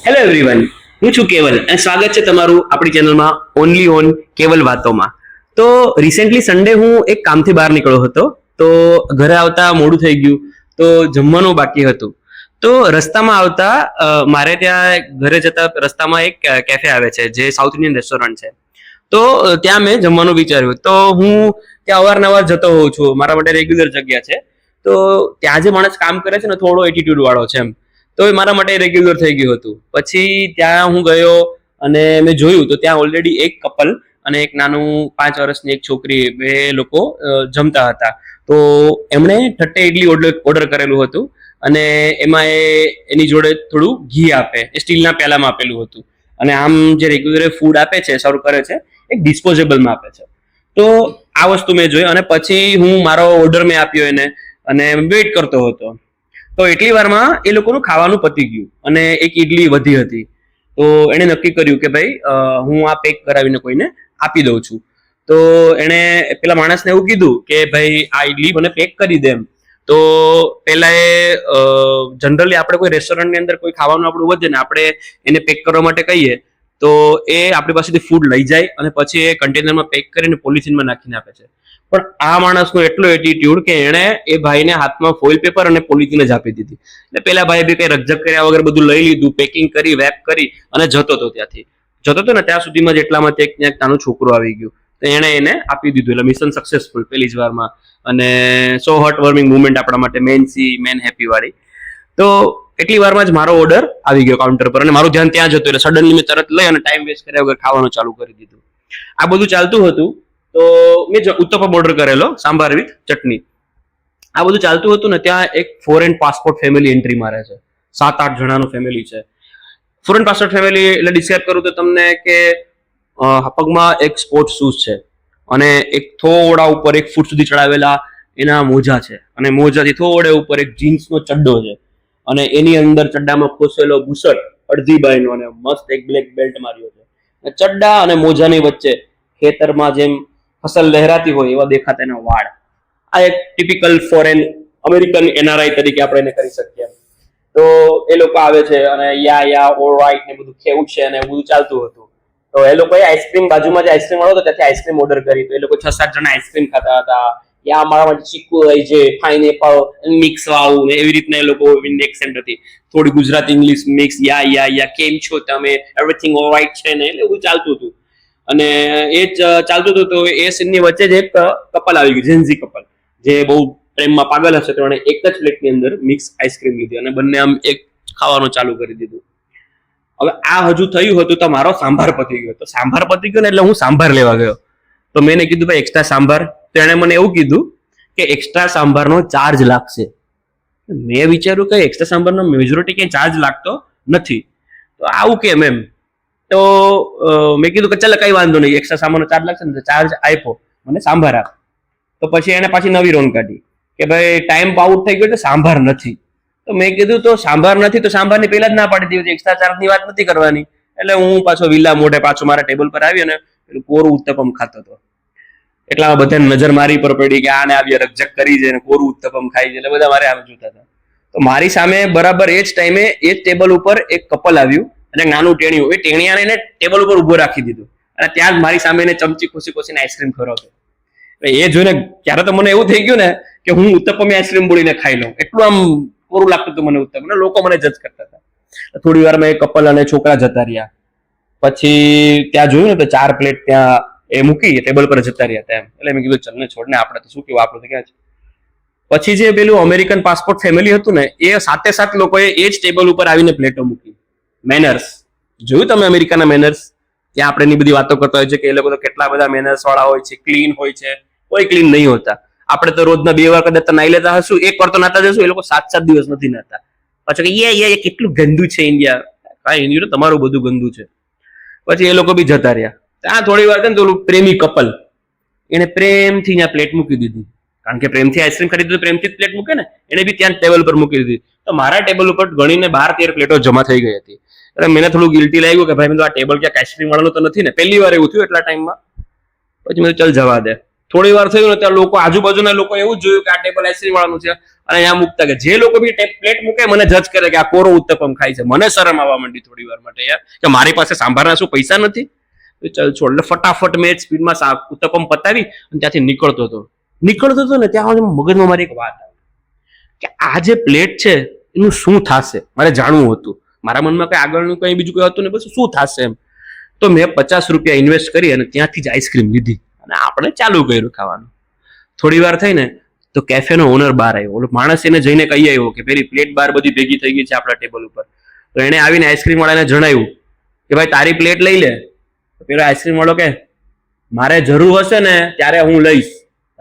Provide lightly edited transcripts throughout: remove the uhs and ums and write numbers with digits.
Hello everyone, હું છું કેવલ અને સ્વાગત છે તમારું આપણી ચેનલમાં ઓનલી ઓન કેવલ વાતોમાં. તો રિસેન્ટલી સન્ડે હું એક કામથી બહાર નીકળ્યો હતો, તો ઘરે આવતા મોડું થઈ ગયું, તો જમવાનું બાકી હતું. તો રસ્તામાં આવતા મારે ત્યાં ઘરે જતા રસ્તામાં એક કેફે આવે છે જે સાઉથ ઇન્ડિયન રેસ્ટોરન્ટ છે. તો ત્યાં મેં જમવાનું વિચાર્યું, તો હું ત્યાં અવારનવાર જતો હોઉં છું, મારા માટે રેગ્યુલર જગ્યા છે. તો ત્યાં જે માણસ કામ કરે છે ને થોડો એટીટ્યુડ વાળો છે એમ, તો એ મારા માટે રેગ્યુલર થઈ ગયું હતું. પછી ત્યાં હું ગયો અને મેં જોયું તો ત્યાં ઓલરેડી એક કપલ અને એક નાનું 5 વર્ષની એક છોકરી, બે લોકો જમતા હતા. તો એમણે ઠટ્ટે ઇડલી ઓર્ડર કરેલું હતું અને એમાં એની જોડે થોડું ઘી આપે, એ સ્ટીલના પેલામાં આપેલું હતું. અને આમ જે રેગ્યુલર ફૂડ આપે છે, સર્વ કરે છે, એક ડિસ્પોઝેબલમાં આપે છે. તો આ વસ્તુ મેં જોઈ અને પછી હું મારો ઓર્ડર મેં આપ્યો એને અને વેઇટ કરતો હતો. તો એટલી વારમાં એ લોકોનું ખાવાનું પતી ગયું અને એક ઈડલી વધી હતી. તો એણે નક્કી કર્યું કે ભાઈ હું આ પેક કરાવીને કોઈને આપી દઉં છું. તો એણે પેલા માણસને એવું કીધું કે ભાઈ આ ઈડલી મને પેક કરી દે એમ. તો પેલા એ જનરલી આપણે કોઈ રેસ્ટોરન્ટની અંદર કોઈ ખાવાનું આપણું વધે ને આપણે એને પેક કરવા માટે કહીએ તો એ આપણી પાસેથી ફૂડ લઈ જાય અને પછી એ કન્ટેનરમાં પેક કરીને પોલિથીનમાં નાખીને આપે છે. પણ આ માણસનો એટલો એટીટ્યુડ કે એણે એ ભાઈને હાથમાં ફોઇલ પેપર અને પોલિથીન જ આપી દીધી. એટલે પેલા ભાઈ બી કઈ રકઝક કર્યા વગર બધું લઈ લીધું, પેકિંગ કરી, રેપ કરી અને જતો હતો. ત્યાંથી જતો હતો ને ત્યાં સુધીમાં જેટલામાં એક નાનું છોકરું આવી ગયું, તો એણે એને આપી દીધું. એટલે મિશન સક્સેસફુલ પેલી જ વારમાં. અને સો હાર્ટ વોર્મિંગ મુવમેન્ટ આપણા માટે, મેન હેપી વાળી. તો એટલી વારમાં જ મારો ઓર્ડર આવી ગયો કાઉન્ટર પર અને મારું ધ્યાન ત્યાં જતું, એટલે સડનલી મેં તરત લઈ અને ટાઈમ વેસ્ટ કર્યા વગર ખાવાનું ચાલુ કરી દીધું. આ બધું ચાલતું હતું તો મેં ઉત્તપમ ઓર્ડર કરેલો, સાંભાર વિથ ચટણી. આ બધું ચાલતું હતું ને ત્યાં એક ફોરેન પાસપોર્ટ ફેમિલી એન્ટ્રી મારે છે. 7-8 જણાનું ફેમિલી છે. ફોરેન પાસપોર્ટ ફેમિલી એટલે ડિસ્ક્રાઇબ કરું તો તમને કે પગમાં એક સ્પોર્ટ શૂઝ છે અને એક થોડા ઉપર 1 ફૂટ સુધી ચડાવેલા એના મોજા છે અને મોજાથી થોડે ઉપર એક જીન્સનો ચડ્ડો છે અને એની અંદર ચડ્ડામાં ખોસેલો બુશર્ટ અડધી બાયનો અને મસ્ત એક બ્લેક બેલ્ટ માર્યો છે. ચડ્ડા અને મોજાની વચ્ચે ખેતરમાં જેમ ફસલ લહેરાતી હોય એવા દેખાતા એના વાળ. આ એક ટિપિકલ ફોરેન અમેરિકન એનઆરઆઈ તરીકે આપણે એને કરી શકીએ. તો એ લોકો આવે છે અને યા ઓલરાઈટ ને બધું કેવું છે અને બધું ચાલતું હતું. તો એ લોકોએ આઈસ્ક્રીમ, બાજુમાં જે આઈસ્ક્રીમ વાળો હતો ત્યાંથી આઈસ્ક્રીમ ઓર્ડર કરી. તો એ લોકો 6-7 જણા આઈસ્ક્રીમ ખાતા હતા. યા મારા માટે ચીકુ હોય છે, પાઇનેપલ મિક્સ વાળું ને એવી રીતના એ લોકો એક્સેન્ટ હતી, થોડી ગુજરાતી ઇંગ્લિશ મિક્સ. યા કેમ છો તમે, એવરીથિંગ ઓલરાઈટ છે ને, એટલે બધું ચાલતું હતું. અને એ જ ચાલતું હતું તો એ સીનની વચ્ચે જ એક કપલ આવી ગયું, જેન્ઝી કપલ, જે બહુ પ્રેમમાં પાગલ હશે. તો એણે એક જ પ્લેટની અંદર મિક્સ આઈસ્ક્રીમ લીધી અને બંને આમ એક ખાવાનું ચાલુ કરી દીધું. હવે આ હજુ થયું હતું તો મારો સાંભાર પતી ગયો. તો સાંભાર પતી ગયો ને એટલે હું સાંભાર લેવા ગયો. તો મેં એને કીધું ભાઈ એક્સ્ટ્રા સાંભાર. તો એણે મને એવું કીધું કે એક્સ્ટ્રા સાંભારનો ચાર્જ લાગશે. મેં વિચાર્યું કે એક્સ્ટ્રા સાંભારનો મેજોરિટી ક્યાંય ચાર્જ લાગતો નથી, તો આવું કેમ એમ. તો મેં કીધું કે ચાલ કઈ વાંધો નહીં, એક્સ્ટ્રા સાંભારનો ચાર્જ લાગશે ને, ચાર્જ આપ્યો, મને સાંભાર આપ. તો પછી એને પાછી નવી રોન કાઢી કે ભાઈ ટાઈમ આઉટ થઈ ગયો એટલે સાંભાર નથી. તો મેં કીધું તો સાંભાર નથી તો સાંભારની પહેલા જ ના પાડી દીધી, એક્સ્ટ્રા ચાર્જની વાત નથી કરવાની. એટલે હું પાછો વિલા મોઢે પાછો મારા ટેબલ પર આવી અને પેલું કોરું ઉત્તપમ ખાતો હતો. એટલામાં બધાને નજર મારી પર પડી કે આને આવી રકઝક કરી છે અને કોરું ઉત્તપમ ખાઈ છે, એટલે બધા મારે આમ જોતા હતા. તો મારી સામે બરાબર એ જ ટાઈમે એ જ ટેબલ ઉપર એક કપલ આવ્યું અને નાનું ટેણિયું, એ ટેણિયાને એને ટેબલ ઉપર ઉભો રાખી દીધું અને ત્યાં જ મારી સામે એને ચમચી ખોસીને આઈસ્ક્રીમ ખવડાવતો. એ જોઈને ત્યારે તો મને એવું થઈ ગયું ને કે હું ઉત્તપમ આઈસ્ક્રીમ બોલીને ખાઈ લઉં, એટલું આમ કોરું લાગતું હતું મને ઉત્તપમ. લોકો મને જજ કરતા હતા. થોડી વાર મેં કપલ અને છોકરા જતા રહ્યા. પછી ત્યાં જોયું ને તો 4 પ્લેટ ત્યાં એ મૂકી ટેબલ પર જતા રહ્યા હતા એમ. એટલે મેં કીધું ચલ ને છોડ ને, આપણે તો શું કેવું, આપણે તો ક્યાં છે. પછી જે પેલું અમેરિકન પાસપોર્ટ ફેમિલી હતું ને, એ 7 લોકોએ એ જ ટેબલ ઉપર આવીને પ્લેટો મૂકી. મેનર્સ જોયું તમે અમેરિકાના મેનર્સ? ત્યાં આપણે એની બધી વાતો કરતા હોય છે કે એ લોકો તો કેટલા બધા મેનર્સ વાળા હોય છે, ક્લીન હોય છે. કોઈ ક્લીન નહીં હોતા. આપણે તો રોજના 2 વાર કદાચ નાઈ લેતા હશું, 1 વાર તો નાતા જશું. એ લોકો 7-7 દિવસ નથી નાતા. પાછું કે કેટલું ગંદુ છે ઇન્ડિયા. કાંઈ ઇન્ડિયા તમારું બધું ગંદુ છે. પછી એ લોકો બી જતા રહ્યા. ત્યાં થોડી વાર ને તો પ્રેમી કપલ એને પ્રેમથી ત્યાં પ્લેટ મૂકી દીધી, કારણ કે પ્રેમથી આઈસ્ક્રીમ ખરીદી તો પ્રેમથી જ પ્લેટ મૂકે ને. એને બી ત્યાં ટેબલ પર મૂકી દીધી. તો મારા ટેબલ ઉપર ગણીને 12-13 પ્લેટો જમા થઈ ગઈ હતી. એટલે મને થોડું ગિલ્ટી લાગ્યું કે ભાઈ મેં તો આ ટેબલ ક્યાંક આઈસ્ક્રીમ વાળાનું તો નથી ને. પહેલી વાર એવું થયું એટલા ટાઈમમાં. પછી મેં ચાલ જવા દે. થોડી વાર થયું ને ત્યાં લોકો આજુબાજુના લોકો એવું જ જોયું કે આ ટેબલ આઈસ્ક્રીમ વાળાનું છે, અને અહીંયા મૂકતા કે જે લોકો બી પ્લેટ મૂકે મને જજ કરે કે આ કોરો ઉત્તપમ ખાય છે. મને શરમ આવવા માંડી થોડી વાર માટે યાર, કે મારી પાસે સાંભારના શું પૈસા નથી. ચાલ છોડ. એટલે ફટાફટ મેં સ્પીડમાં ઉત્તપમ પતાવી અને ત્યાંથી નીકળતો હતો ને ત્યાં મગજમાં મારી એક વાત આવી કે આ જે પ્લેટ છે એનું શું થશે, મારે જાણવું હતું. મારા મનમાં કઈ આગળનું કઈ બીજું કઈ હતું ને, બસ શું થશે એમ. તો મેં 50 રૂપિયા ઇન્વેસ્ટ કરી અને ત્યાંથી જ આઈસ્ક્રીમ લીધી અને આપણે ચાલુ કર્યું ખાવાનું. થોડી વાર થઈ ને તો કેફેનો ઓનર બહાર આવ્યો. ઓલો માણસ એને જઈને કહી આવ્યો કે પેલી પ્લેટ બાર બધી ભેગી થઈ ગઈ છે આપણા ટેબલ ઉપર. તો એને આવીને આઈસ્ક્રીમ વાળાને જણાવ્યું કે ભાઈ તારી પ્લેટ લઈ લે. પેલો આઈસ્ક્રીમ વાળો કે મારે જરૂર હશે ને ત્યારે હું લઈશ,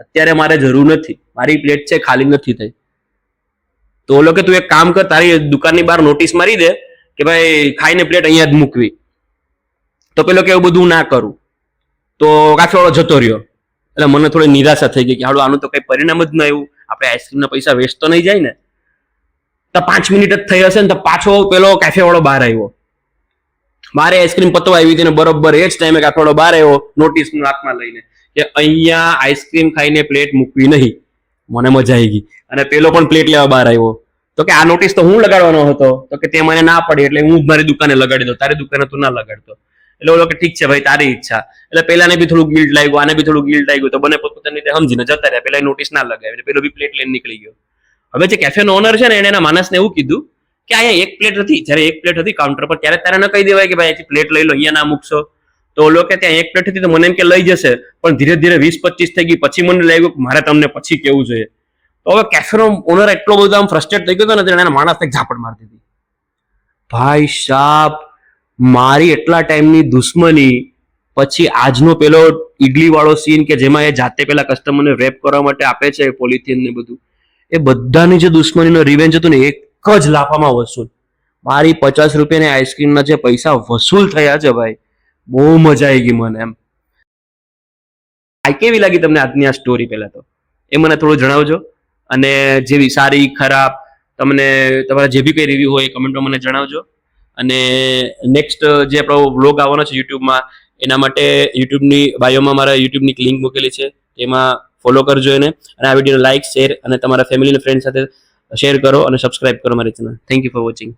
અત્યારે મારે જરૂર નથી, મારી પ્લેટ છે ખાલી નથી થઈ. તો ઓલો કે તું એક કામ કર, તારી દુકાનની બહાર નોટિસ મારી દે કે ભાઈ ખાઈને પ્લેટ અહીંયા જ મૂકવી. તો પેલો કે એવું બધું ના કરું. તો કાફેવાળો જતો રહ્યો. એટલે મને થોડી નિરાશા થઈ ગઈ કે હાલો આનું તો કઈ પરિણામ જ ન આવ્યું, આપણે આઈસ્ક્રીમના પૈસા વેસ્ટ તો નહીં જાય ને. તો 5 મિનિટ જ થઈ હશે ને તો પાછો પેલો કાફેવાળો બહાર આવ્યો. મારે આઈસ્ક્રીમ પતવા આવી હતી ને બરોબર એ જ ટાઈમે કાફેવાળો બહાર આવ્યો નોટિસ હાથમાં લઈને કે અહીંયા આઈસ્ક્રીમ ખાઈને પ્લેટ મૂકવી નહીં. મને મજા આવી ગઈ અને પેલો પણ પ્લેટ લેવા બહાર આવ્યો. તો કે આ નોટિસ તો હું લગાડવાનો હતો. તો કે તે મને ના પડી એટલે હું મારી દુકાને લગાડી દઉં, તારી દુકાને તું ના લગાડતો. એટલે ઓલો કે ઠીક છે ભાઈ તારી ઈચ્છા. એટલે પેલાને બી થોડું ગિલ્ટ લાગ્યું, આને બી થોડું ગિલ્ટ લાગ્યું. તો બંને પોતપોતાની રીતે સમજીને જતા રહ્યા. પેલા નોટિસ ના લગાવી, પેલો બી પ્લેટ લઈને નીકળી ગયો. હવે જે કેફેનો ઓનર છે ને એને એના માણસને એવું કીધું કે અહીંયા એક પ્લેટ હતી, જ્યારે એક પ્લેટ હતી કાઉન્ટર પર ત્યારે તારે ન કહી દેવાય કે ભાઈ પ્લેટ લઈ લો, અહીંયા ના મૂકશો. તો ઓલો કે ત્યાં એક પ્લેટ હતી તો મને એમ કે લઈ જશે, પણ ધીરે ધીરે 20-25 થઈ ગઈ. પછી મને લાગ્યું કે મારે તમને પછી કેવું જોઈએ. તો હવે કેફેનો ઓનર એટલો બધો આમ ફ્રસ્ટ્રેટ થઈ ગયો હતો ને એના માણસને ઝાપડ મારી દીધી. ભાઈ સાહેબ, મારી એટલા ટાઈમની દુશ્મની પછી આજનો પેલો ઈડલી વાળો સીન કે જેમાં એ જાતે પેલા કસ્ટમરને રેપ કરવા માટે આપે છે પોલિથીન ને બધું, એ બધાની જે દુશ્મનીનો રિવેન્જ હતું ને એક જ લાફામાં વસૂલ. મારી 50 રૂપિયાની આઈસ્ક્રીમના જે પૈસા વસૂલ થયા છે ભાઈ, બહુ મજા આવી ગઈ મને એમ. આ કેવી લાગી તમને આજની આ સ્ટોરી? પહેલા તો એ મને થોડું જણાવજો, અને જેવી સારી ખરાબ તમને તમારા જે બી કઈ રિવ્યુ હોય કમેન્ટમાં મને જણાવજો. અને નેક્સ્ટ જે આપણો વ્લોગ આવવાનો છે યુટ્યુબમાં, એના માટે યુટ્યુબની બાયોમાં મારા યુટ્યુબની લિંક મૂકેલી છે, એમાં ફોલો કરજો એને. અને આ વિડીયોને લાઇક, શેર અને તમારા ફેમિલી અને ફ્રેન્ડ સાથે શેર કરો અને સબસ્ક્રાઇબ કરો મારી channel. Thank you for watching.